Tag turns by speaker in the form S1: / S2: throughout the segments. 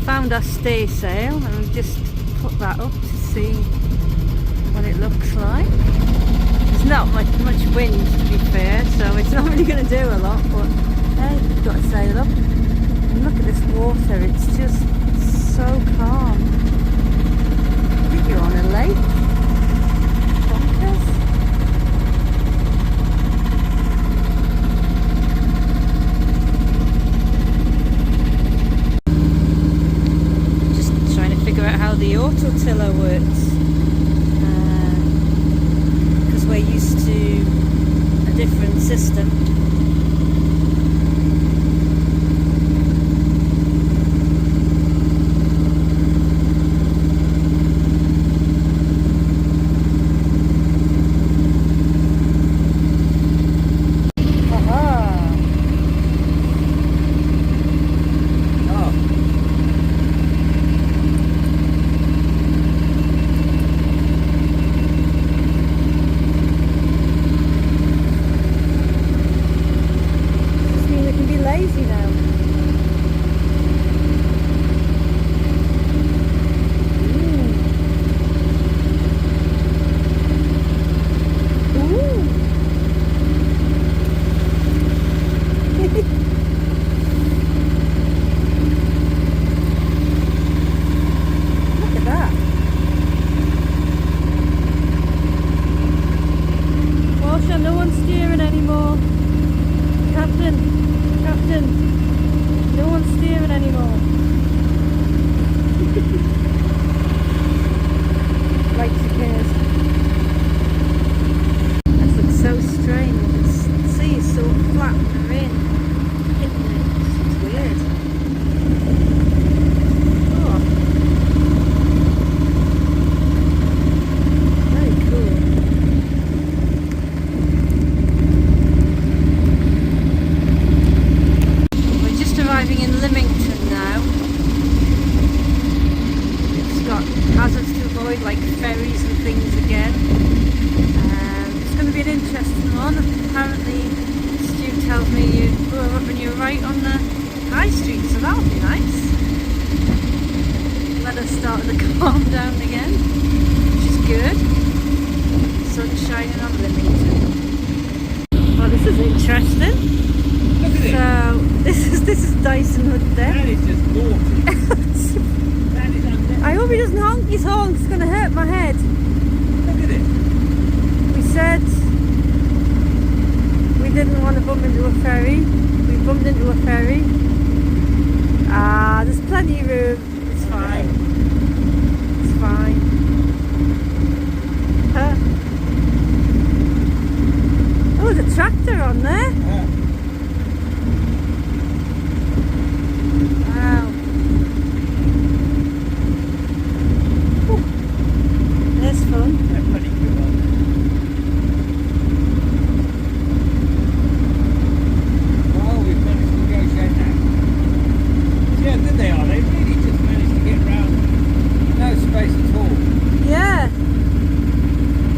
S1: found our stay sail and we've just put that up to see what it looks like. There's not much wind, to be fair, so it's not really going to do a lot, but hey, we've got to sail up. And look at this water, it's just so calm. I think you're on a lake. Bonkers. Just trying to figure out how the auto tiller works. Because we're used to a different system. No one's steering anymore. Captain, no one's steering anymore. Lights appears. This looks so strange. The sea is so flat and the rain hitting it. It's weird. Oh. Very cool. Arriving in Lymington now. It's got hazards to avoid like ferries and things again. It's going to be an interesting one. Apparently Stu tells me you go up and you're right on the high street, so that'll be nice. Let us start to calm down again, which is good. Sun shining on Lymington. Well, this is interesting. So this is Dyson Hood there.
S2: That is just naughty. That is unnecessary.
S1: I hope he doesn't honk his horn, it's going to hurt my head.
S2: Look at it.
S1: We said we didn't want to bump into a ferry. We bumped into a ferry. There's plenty of room. It's fine. It's fine. Oh, there's a tractor on there.
S2: Yeah.
S1: Wow. Ooh. That's fun.
S2: They're pretty good, aren't they? Oh, we've managed to negotiate that. Yeah, good they are. They really just managed to get round. No space at all.
S1: Yeah.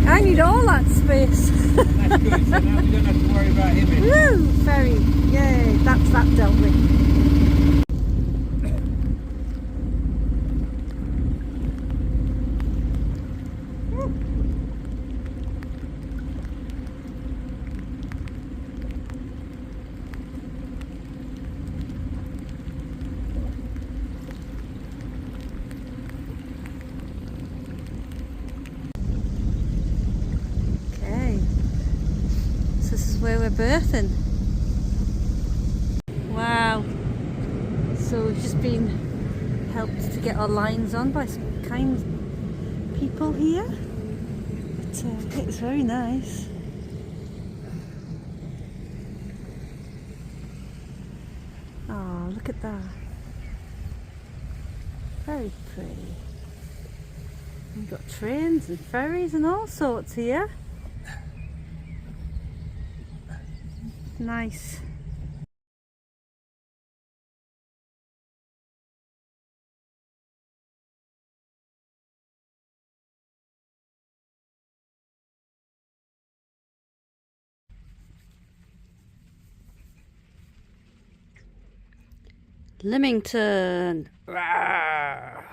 S1: I need all that space.
S2: And that's good. So now we don't have to worry about him anymore.
S1: Woo! Ferry. Yay. That's that dealt with. Where we're berthing. Wow. So we've just been helped to get our lines on by some kind people here. But it's very nice. Oh, look at that. Very pretty. We've got trains and ferries and all sorts here. Nice. Lymington. Rawr.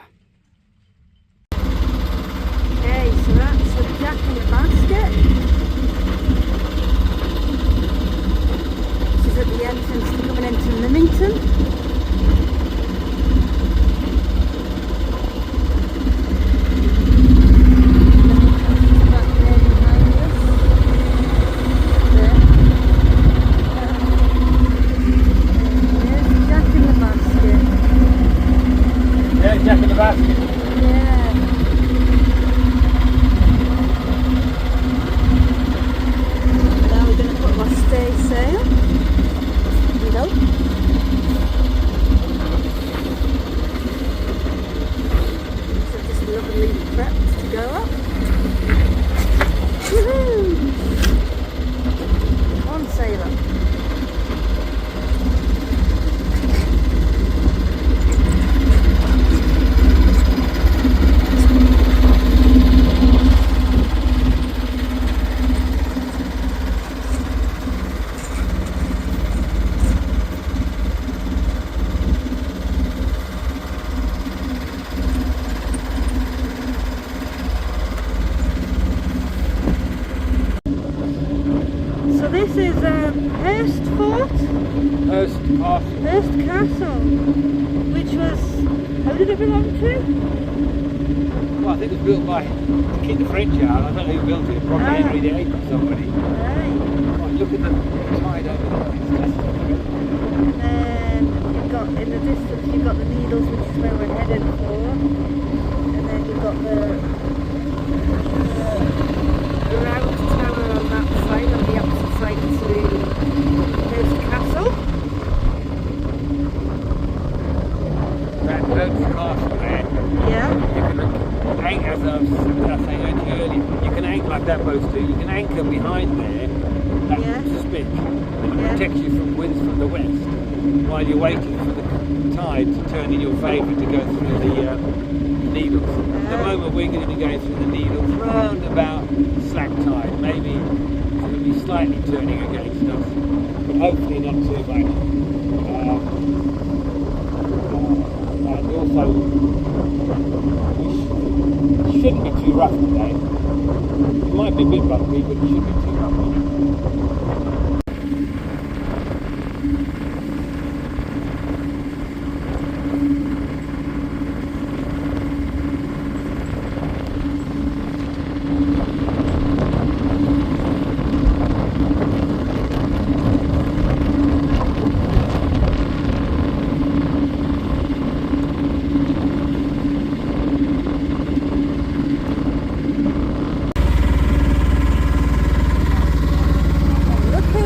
S1: Okay, so that's the Jack in the Basket. This is at the entrance to coming into Lymington. Back there behind us. There. There's Jack in the Basket.
S2: Yeah, Jack in the Basket.
S1: Yeah. Now we're going to put our stay sail. You know. So just lovely prepped to go up. Woohoo! On sailor. So this is Hurst Fort,
S2: Hurst Castle.
S1: Hurst Castle, which was, how did it belong to?
S2: Well, I think it was built by to keep the French out. I don't know who built it. Probably
S1: Ah.
S2: Henry VIII or somebody.
S1: Right.
S2: Oh, look at the tide over there.
S1: And then you've got, in the distance, you've got the Needles, which is where we're headed for. And then you've got the round tower on that side, on the opposite side to Hurst Castle.
S2: That Hurst Castle there.
S1: Yeah.
S2: You can anchor, as I was saying earlier, you can anchor like that boat do. You can anchor behind there, that
S1: Yeah.
S2: spit, and it
S1: Yeah.
S2: protects you from winds from the west while you're waiting for the tide to turn in your favour to go through the Needles. At the moment we're going to be going through the Needles round about slack tide, maybe it'll be slightly turning against us, but hopefully not too much. And also, it shouldn't be too rough today. It might be a bit bumpy, but it shouldn't be too rough.
S1: Looking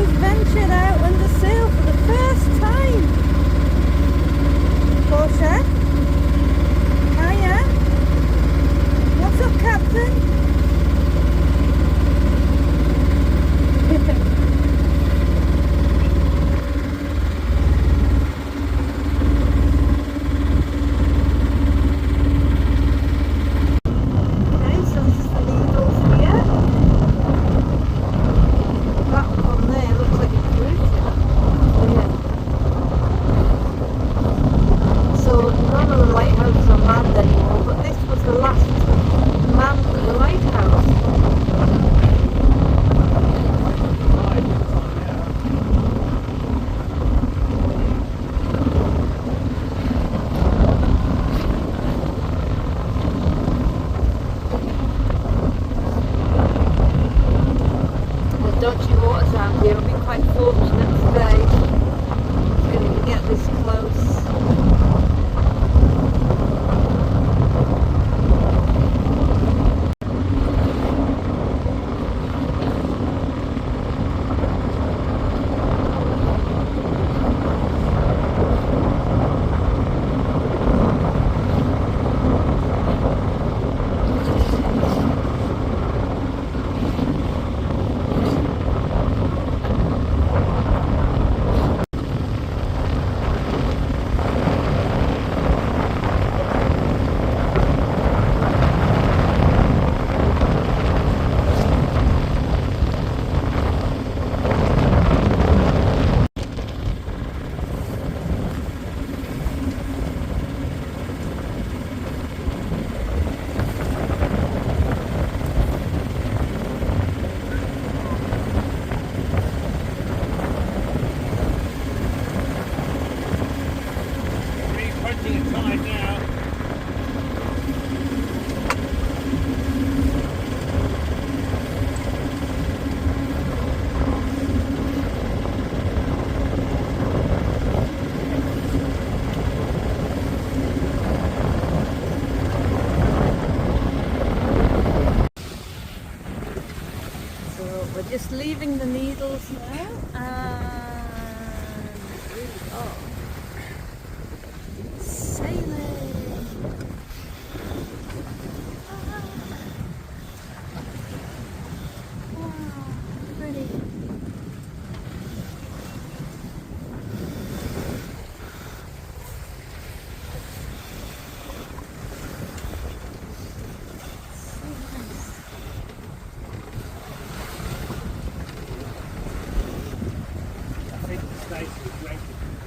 S2: catching a tide now.
S1: We're just leaving the Needles now, and we are sailing. Wow, pretty.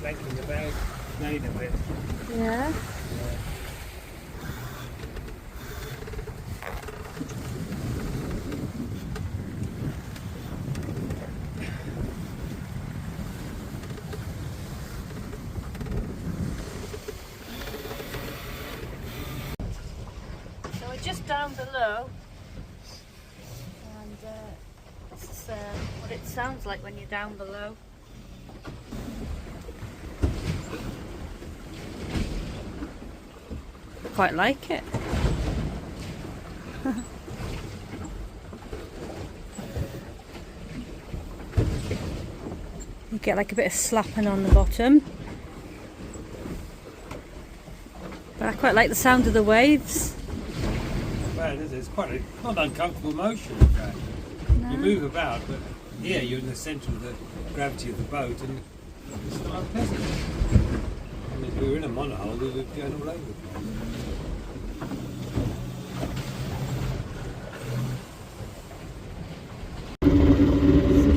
S2: Making the bag made of it.
S1: Yeah. So we're just down below, and this is what it sounds like when you're down below. Quite like it. You get like a bit of slapping on the bottom, but I quite like the sound of the waves.
S2: Bad, is it? It's quite not uncomfortable motion, in fact.
S1: No.
S2: You move about, but here you're in the centre of the gravity of the boat, and it's not unpleasant. I mean, if we were in a monohull, we would go all over the place.
S1: So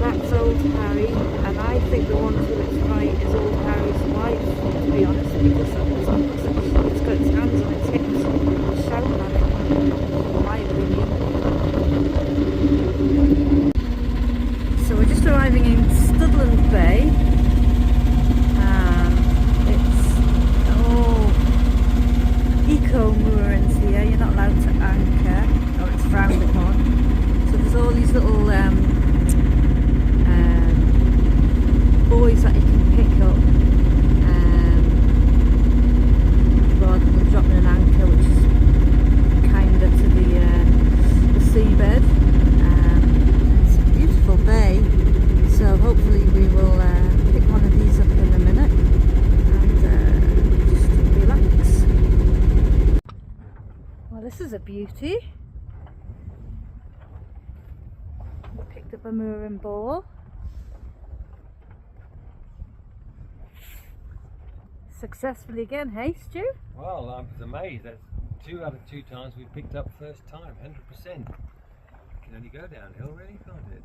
S1: that's old Harry, and I think the one to its right is old Harry's wife, to be honest, because it's got its hands on its hips, shouting at it, in my opinion. So we're just arriving in Studland Bay. Eco moorings here, you're not allowed to anchor, or it's frowned upon. So there's all these little buoys that you can pick up rather than dropping an anchor, which is kinder to the seabed. It's a beautiful bay, so hopefully we will pick one of these up in a minute and just relax. Well, this is a beauty. Picked up a mooring ball. Successfully again, hey Stu?
S2: Well, I was amazed. That's 2 out of 2 times we picked up first time, 100%. Can only go downhill, really, can't it?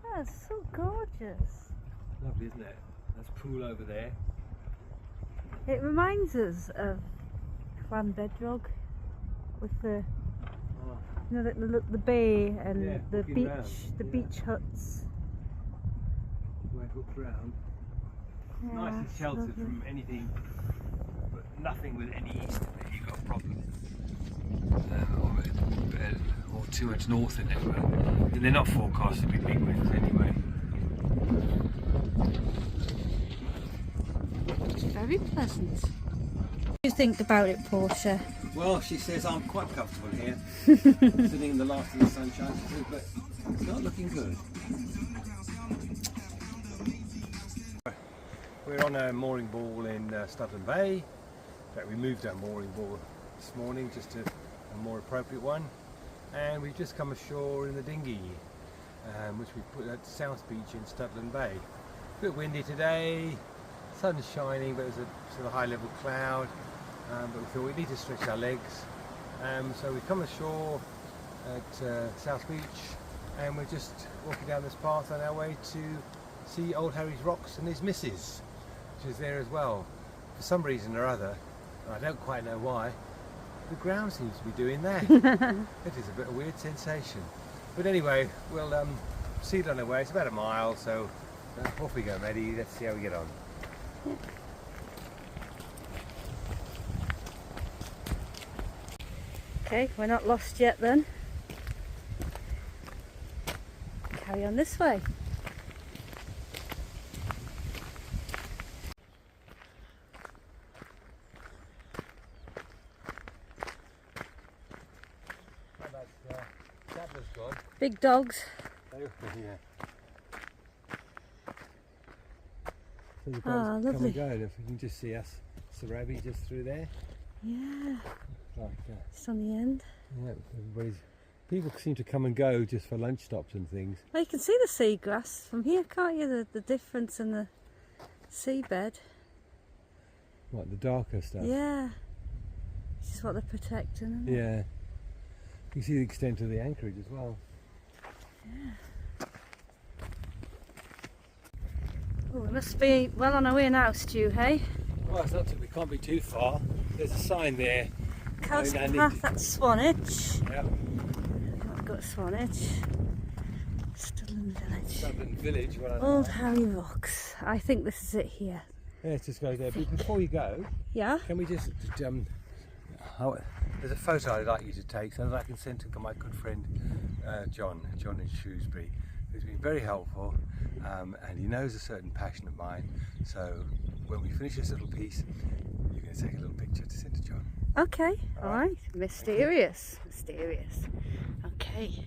S1: Oh, it's so gorgeous.
S2: Lovely, isn't it? That's pool over there.
S1: It reminds us of Llanbedrog with the, you know, the bay and
S2: Yeah,
S1: the
S2: looking
S1: beach,
S2: round,
S1: the
S2: yeah.
S1: beach huts.
S2: Where it hooks round.
S1: Yeah,
S2: Nice and
S1: it's
S2: sheltered
S1: lovely.
S2: from anything, but nothing with any east in it. You've got a problem. Or too much north in it. But they're not forecast to be big winds anyway.
S1: It's very pleasant. What do you think about it, Portia?
S2: Well, she says I'm quite comfortable here, sitting in the last of the sunshine, she says, but it's not looking good. We're on a mooring ball in Studland Bay. In fact, we moved our mooring ball this morning just to a more appropriate one, and we've just come ashore in the dinghy, which we put at South Beach in Studland Bay. A bit windy today, sun's shining, but there's a sort of high level cloud, but we thought we need to stretch our legs, so we've come ashore at South Beach, and we're just walking down this path on our way to see Old Harry's Rocks and his missus, which is there as well. For some reason or other, I don't quite know why, the ground seems to be doing that. It is a bit of a weird sensation. But anyway, we'll see it on the way. It's about a mile, so off we go, Maddie. Let's see how we get on.
S1: Okay, we're not lost yet then. Carry on this way. Big dogs.
S3: Yeah. So the boats
S1: Ah,
S3: come
S1: lovely.
S3: and go, and if you can just see us, Sarabi just through there.
S1: Yeah,
S3: Like,
S1: it's on the end.
S3: yeah, people seem to come and go just for lunch stops and things.
S1: Well, you can see the seagrass from here, can't you? The difference in the seabed.
S3: Like the darker stuff.
S1: Yeah. This is what they're protecting, isn't it?
S3: Yeah. You see the extent of the anchorage as well.
S1: Oh, we must be well on our way now, Stu, hey?
S3: Well, it's not we can't be too far. There's a sign there.
S1: Coast
S3: I need
S1: path at Swanage.
S3: Yeah.
S1: I've got Swanage. Studland Village.
S3: Dublin Village.
S1: Old Harry Rocks. I think this is it here.
S3: Yeah, it's just go there. But before you go,
S1: Yeah?
S3: can we just there's a photo I'd like you to take so that I can send to my good friend John in Shrewsbury, who's been very helpful, and he knows a certain passion of mine. So when we finish this little piece, you're going to take a little picture to send to John.
S1: Okay, alright. Mysterious. Mysterious. Okay.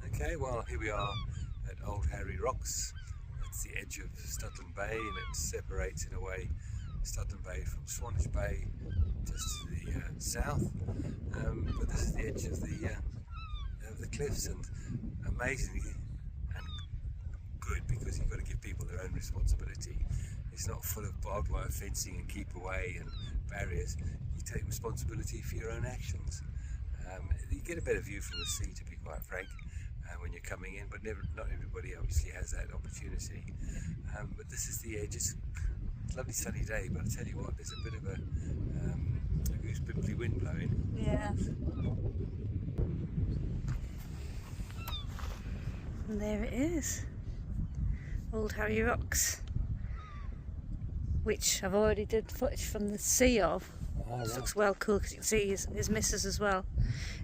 S3: Okay, well here we are at Old Harry Rocks. That's the edge of Studland Bay, and it separates in a way Studland Bay from Swanage Bay just to the south. But this is the edge of the cliffs, and amazingly and good, because you've got to give people their own responsibility. It's not full of barbed wire fencing and keep away and barriers. You take responsibility for your own actions. You get a better view from the sea, to be quite frank, when you're coming in, but not everybody obviously has that opportunity. But this is the edge. It's a lovely sunny day, but I tell you what, there's a bit of a goose pimply wind blowing.
S1: Yeah. And there it is. Old Harry Rocks. Which I've already did footage from the sea of. This looks well cool because you can see his missus as well.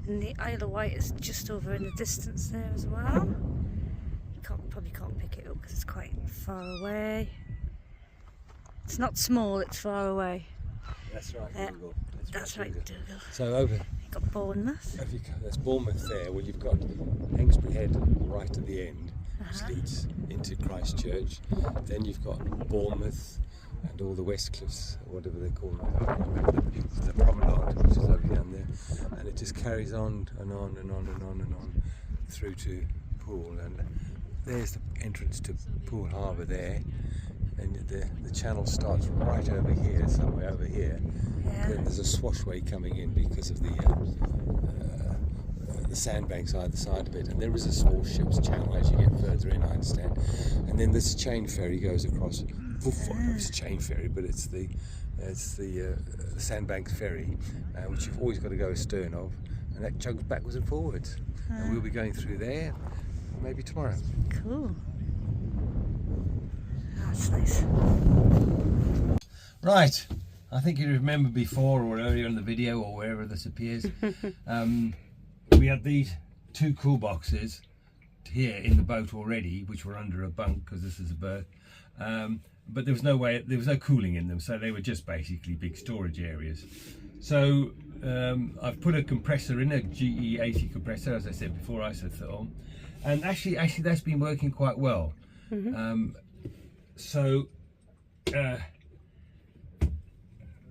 S1: And the Isle of Wight is just over in the distance there as well. You probably can't pick it up because it's quite far away. It's not small, it's far away.
S3: That's right, Google.
S1: That's right, Dougal.
S3: So over,
S1: You've got Bournemouth.
S3: that's Bournemouth there. Well, you've got Hengstbury Head right at the end, which leads into Christchurch. Then you've got Bournemouth and all the West Cliffs, or whatever they call it, the promenade, which is over down there, and it just carries on and on and on and on and on through to Poole, and there's the entrance to Poole Harbour there, and the channel starts right over here, somewhere over here.
S1: Yeah.
S3: Then there's a swashway coming in because of the sandbanks either side of it, and there is a small ship's channel as you get further in, I understand. And then this chain ferry goes across. It's a chain ferry, but it's the Sandbanks ferry, which you've always got to go astern of, and that chugs backwards and forwards. And we'll be going through there maybe tomorrow.
S1: Cool. That's nice.
S3: Right, I think you remember before or earlier in the video or wherever this appears, we had these two cool boxes here in the boat already, which were under a bunk because this is a berth. But there was no cooling in them, so they were just basically big storage areas. So I've put a compressor in, a GE80 compressor, as I said before, isotherm, and actually that's been working quite well.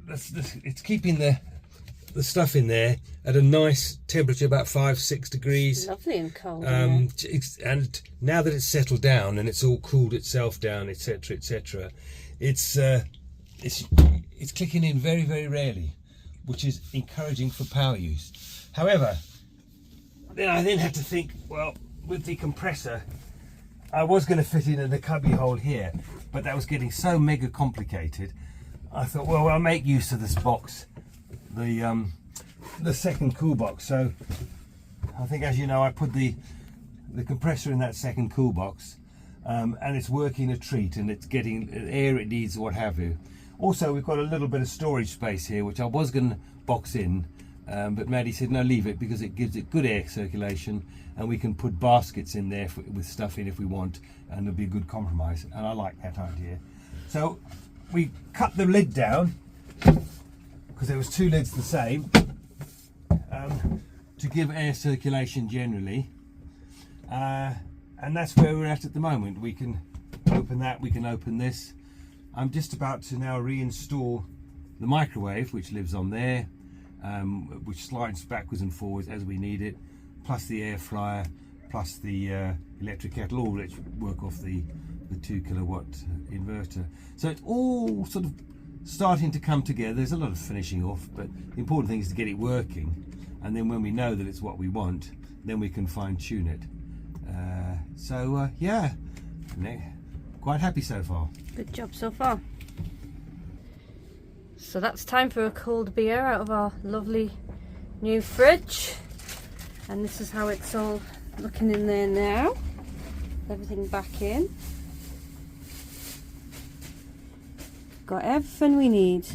S3: It's keeping the stuff in there at a nice temperature, about 5-6 degrees.
S1: Lovely and cold.
S3: And now that it's settled down and it's all cooled itself down, etc., etc., it's clicking in very, very rarely, which is encouraging for power use. However, then I had to think, well, with the compressor, I was going to fit in the cubby hole here, but that was getting so mega complicated. I thought, well, I'll make use of this box, the second cool box. So I think, as you know, I put the compressor in that second cool box, and it's working a treat, and it's getting air it needs, what have you. Also, we've got a little bit of storage space here, which I was going to box in, but Maddie said no, leave it, because it gives it good air circulation, and we can put baskets in there with stuff in if we want, and it'll be a good compromise, and I like that idea. So we cut the lid down, because there was 2 lids the same, to give air circulation generally, and that's where we're at the moment. We can open that, we can open this. I'm just about to now reinstall the microwave, which lives on there, which slides backwards and forwards as we need it, plus the air fryer, plus the electric kettle, all which work off the 2 kilowatt inverter. So it's all sort of starting to come together. There's a lot of finishing off, but the important thing is to get it working, and then when we know that it's what we want, then we can fine tune it. Yeah, quite happy so far.
S1: Good job so far. So that's time for a cold beer out of our lovely new fridge, and this is how it's all looking in there now. Everything back in. Got everything we need.